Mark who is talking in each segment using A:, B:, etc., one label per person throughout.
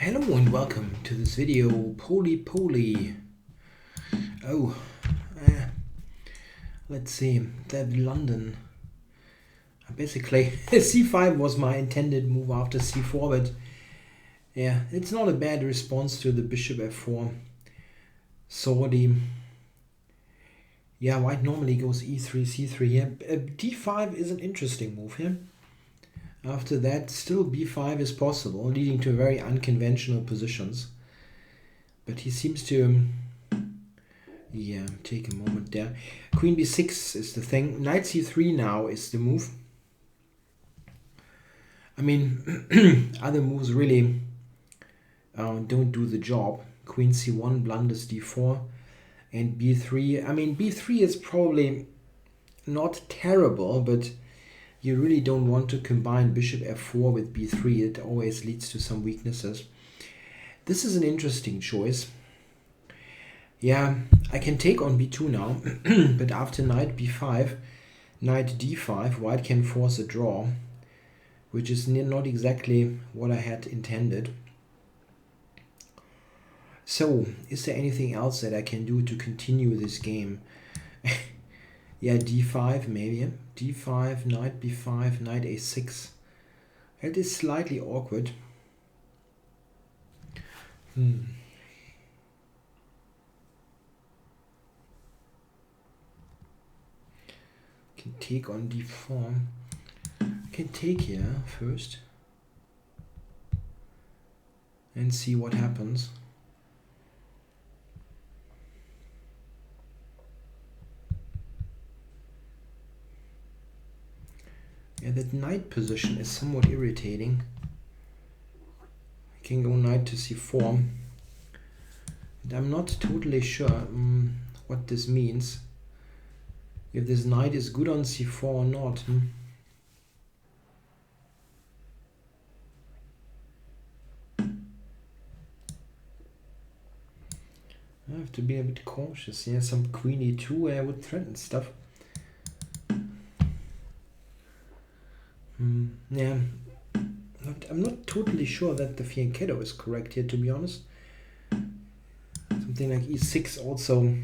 A: Hello and welcome to this video, pollypolly. Oh, let's see, that London. Basically, c5 was my intended move after c4, but yeah, it's not a bad response to the bishop f4. Sorry. Yeah, white normally goes e3, c3 here. d5 is an interesting move here. After that, still b5 is possible, leading to very unconventional positions. But he seems to, yeah, take a moment there. Queen b6 is the thing. Knight c3 now is the move. I mean, other moves really don't do the job. Queen c1 blunders d4 and b3. I mean, b3 is probably not terrible, but you really don't want to combine bishop f4 with b3. It always leads to some weaknesses. This is an interesting choice. Yeah, I can take on b2 now, but after knight b5, knight d5, white can force a draw, which is not exactly what I had intended. So, is there anything else that I can do to continue this game? Yeah, d5 maybe. d5, knight b5, knight a6. That is slightly awkward. Can take on d4. Can take here first and see what happens. Yeah, that knight position is somewhat irritating. I can go knight to c4. And I'm not totally sure what this means. If this knight is good on c4 or not. I have to be a bit cautious. Yeah, some queen e2 I would threaten stuff. Yeah, I'm not totally sure that the fianchetto is correct here, to be honest. Something like e6 also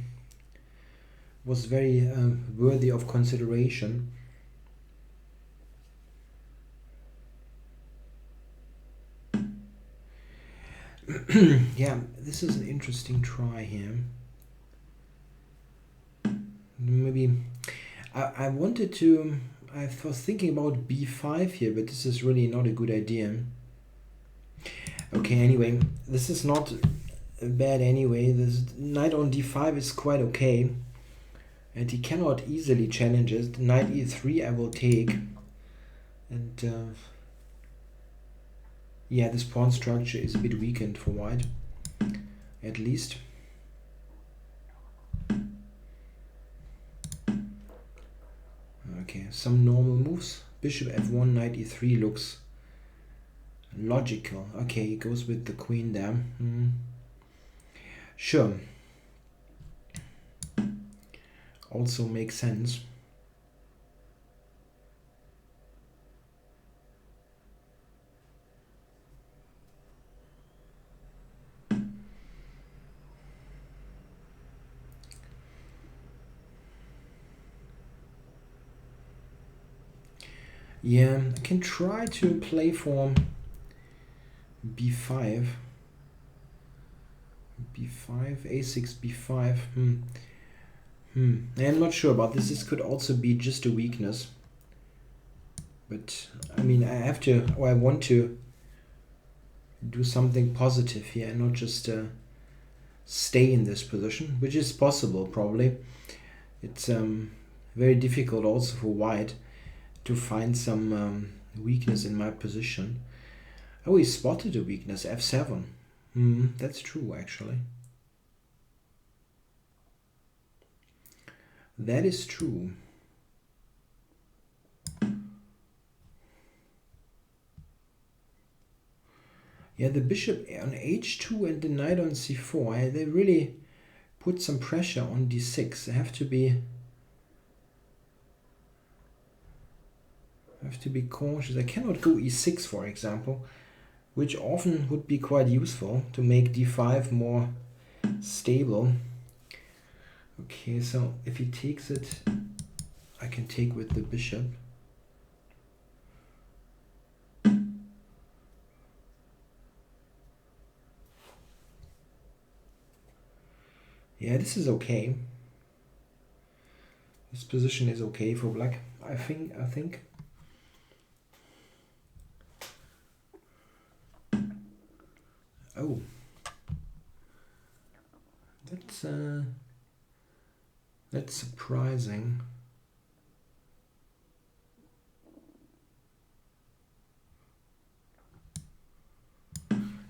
A: was very worthy of consideration. Yeah, this is an interesting try here. Maybe I wanted to, I was thinking about b5 here, but this is really not a good idea. Okay, anyway, this is not bad anyway. This knight on d5 is quite okay. And he cannot easily challenge it. Knight e3 I will take. And yeah, this pawn structure is a bit weakened for white, at least. Okay, some normal moves. Bishop f1, knight e3 looks logical. Okay, he goes with the queen there. Sure. Also makes sense. Yeah, I can try to play for b5. b5, a6, b5. I'm not sure about this. This could also be just a weakness. But, I mean, I have to, or I want to do something positive here and not just stay in this position, which is possible, probably. It's very difficult also for white to find some weakness in my position. Oh, he spotted a weakness, f7. That's true, actually. That is true. Yeah, the bishop on h2 and the knight on c4, they really put some pressure on d6. I have to be cautious. I cannot go e6, for example, which often would be quite useful to make d5 more stable. Okay, so if he takes it, I can take with the bishop. Yeah, this is okay. This position is okay for black, I think. Oh. That's surprising.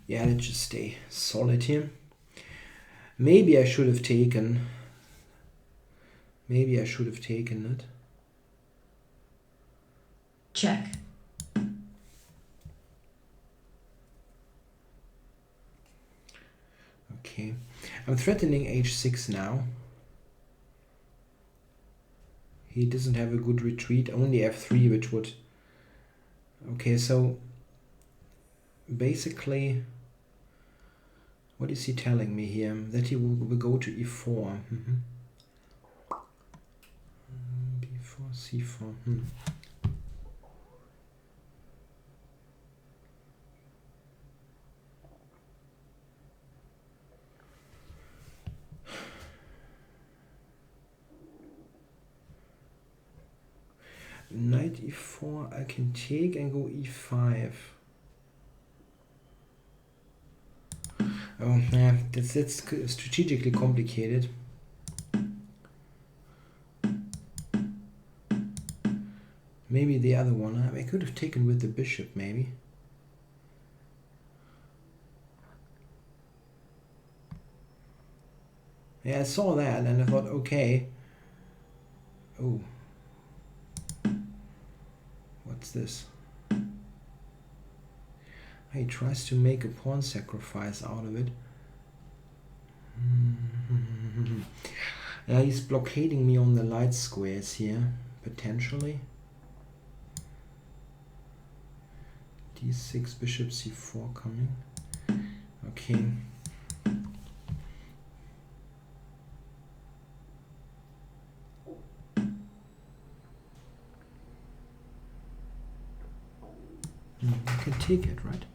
A: Yeah, let's just stay solid here. Maybe I should have taken it.
B: Check.
A: Okay. I'm threatening h6 now. He doesn't have a good retreat, only f3, which would... Okay, so basically, what is he telling me here? That he will go to e4. b4, c4. Knight e4, I can take and go e5. Oh, yeah, that's strategically complicated. Maybe the other one. I could have taken with the bishop, maybe. Yeah, I saw that and I thought, okay. Oh. What's this? He tries to make a pawn sacrifice out of it. Yeah, he's blockading me on the light squares here, potentially. d6, bishop c4 coming. Okay. I can take it, right?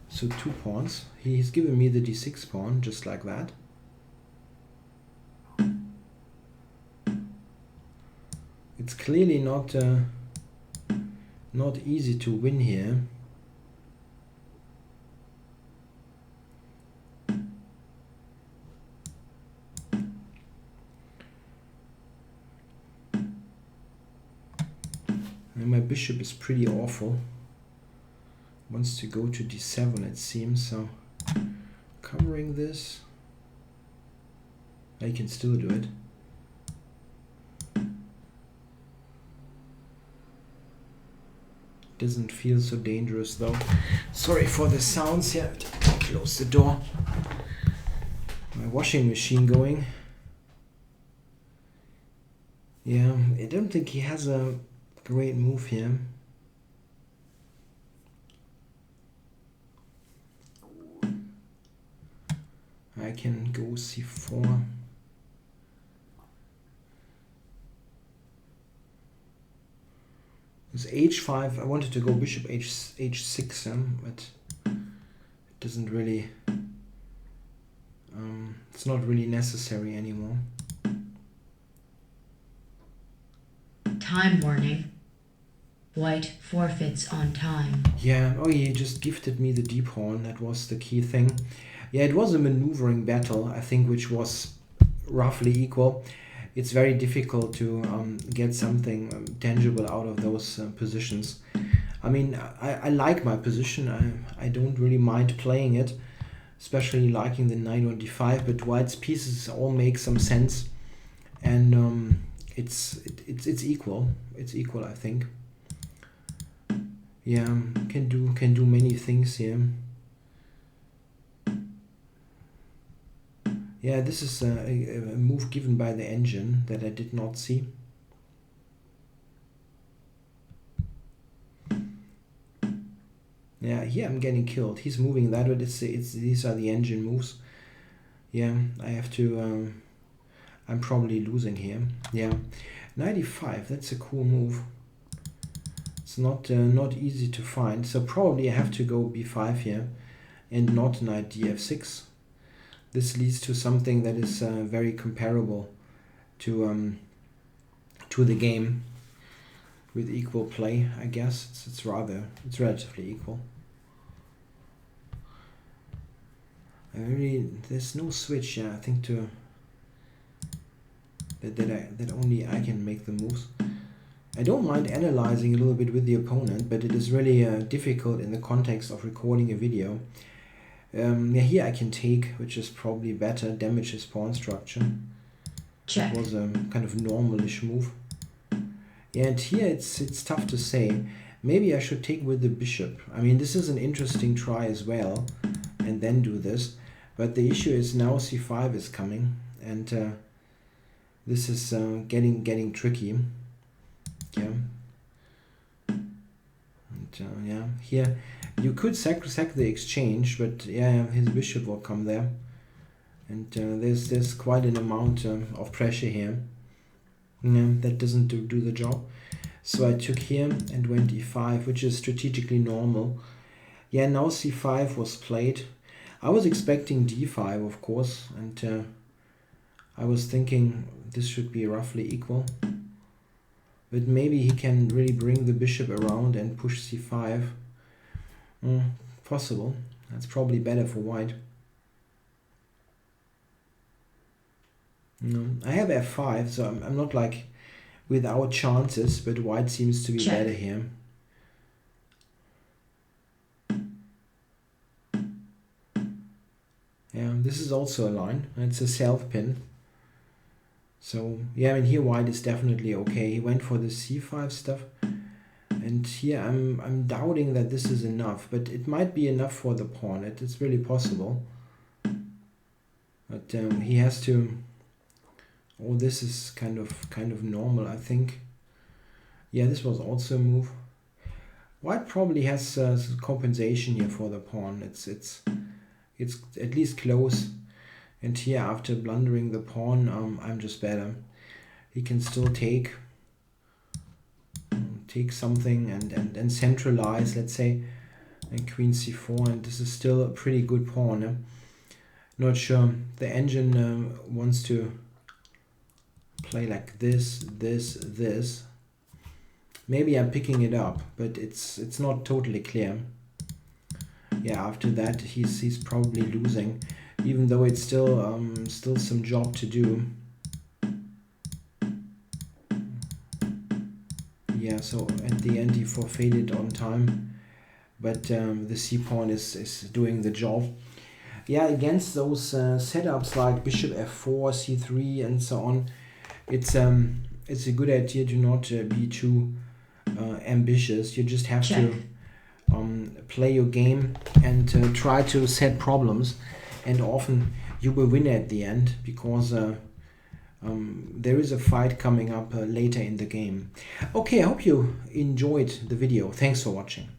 A: So 2 pawns. He's given me the d6 pawn, just like that. It's clearly not easy to win here. And my bishop is pretty awful. Wants to go to d7, it seems, so covering this. I can still do it. Doesn't feel so dangerous though. Sorry for the sounds here. Close the door. My washing machine going. Yeah, I don't think he has a great move here. I can go c4. This h5, I wanted to go bishop h6, but it doesn't really, it's not really necessary anymore.
B: Time warning. White forfeits on time.
A: Yeah, oh, he just gifted me the d pawn. That was the key thing. Yeah, it was a maneuvering battle, I think, which was roughly equal. It's very difficult to get something tangible out of those positions. I mean, I like my position. I don't really mind playing it, especially liking the knight on d5, but White's pieces all make some sense, and it's equal. It's equal, I think. Yeah, can do many things here. Yeah, this is a move given by the engine that I did not see. Yeah, here I'm getting killed. He's moving that, but these are the engine moves. Yeah, I have to. I'm probably losing here. Yeah, knight e5. That's a cool move. It's not easy to find. So probably I have to go b5 here, and not knight df6. This leads to something that is very comparable to the game, with equal play. I guess it's relatively equal. There's no switch. Yeah, I think that only I can make the moves. I don't mind analyzing a little bit with the opponent, but it is really difficult in the context of recording a video. Yeah, here I can take, which is probably better, damage his pawn structure.
B: Check.
A: It was a kind of normalish move. Yeah, and here it's tough to say. Maybe I should take with the bishop. I mean, this is an interesting try as well, and then do this. But the issue is now c5 is coming, and this is getting tricky. Yeah. And yeah, here you could sack the exchange, but yeah, his bishop will come there, and there's quite an amount of pressure here. Yeah, that doesn't do the job. So I took here and went e5, which is strategically normal. Yeah, now c5 was played. I was expecting d5, of course, and I was thinking this should be roughly equal. But maybe he can really bring the bishop around and push c5. Possible. That's probably better for white. No, I have f5, so I'm not like without chances, but white seems to be
B: Check.
A: better here. Yeah, this is also a line. It's a self pin. So yeah, I mean here white is definitely okay. He went for the c5 stuff, and here I'm doubting that this is enough, but it might be enough for the pawn. It's really possible. But he has to. Oh, this is kind of normal, I think. Yeah, this was also a move. White probably has compensation here for the pawn. It's at least close. And here, after blundering the pawn, I'm just better. He can still take something and centralize, let's say, and queen c4, and this is still a pretty good pawn. Not sure. The engine wants to play like this. Maybe I'm picking it up, but it's not totally clear. Yeah, after that he's probably losing, even though it's still some job to do. Yeah, so at the end he forfeited on time, but the c-pawn is doing the job. Yeah, against those setups like bishop f4, c3, and so on, it's a good idea to not be too ambitious. You just have to play your game and try to set problems, and often you will win at the end, because there is a fight coming up later in the game. Okay, I hope you enjoyed the video. Thanks for watching.